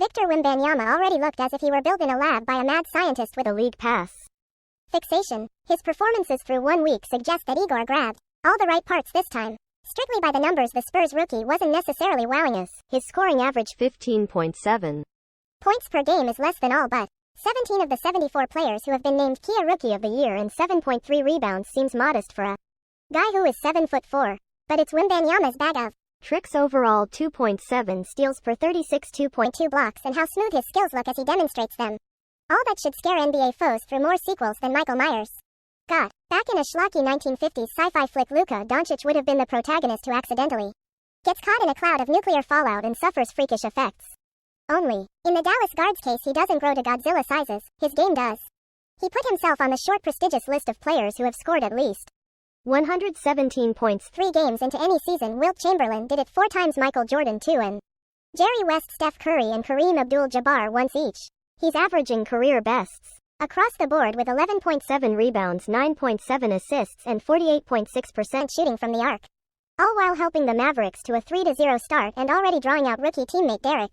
Victor Wembanyama already looked as if he were built in a lab by a mad scientist with a league pass. Fixation. His performances through 1 week suggest that Igor grabbed all the right parts this time. Strictly by the numbers, the Spurs rookie wasn't necessarily wowing us. His scoring average 15.7 points per game is less than all but 17 of the 74 players who have been named Kia Rookie of the Year, and 7.3 rebounds seems modest for a guy who is 7'4". But it's Wembanyama's bag of tricks. Overall 2.7 steals per 36, 2.2 blocks, and how smooth his skills look as he demonstrates them. All that should scare NBA foes through more sequels than Michael Myers. God, back in a schlocky 1950s sci-fi flick, Luka Doncic would have been the protagonist who accidentally gets caught in a cloud of nuclear fallout and suffers freakish effects. Only, in the Dallas Guard's case, he doesn't grow to Godzilla sizes, his game does. He put himself on the short, prestigious list of players who have scored at least 117 points 3 games into any season. Wilt Chamberlain did it 4 times, Michael Jordan 2, and Jerry West, Steph Curry, and Kareem Abdul-Jabbar once each. He's averaging career bests across the board with 11.7 rebounds, 9.7 assists, and 48.6% shooting from the arc, all while helping the Mavericks to a 3-0 start and already drawing out rookie teammate Derek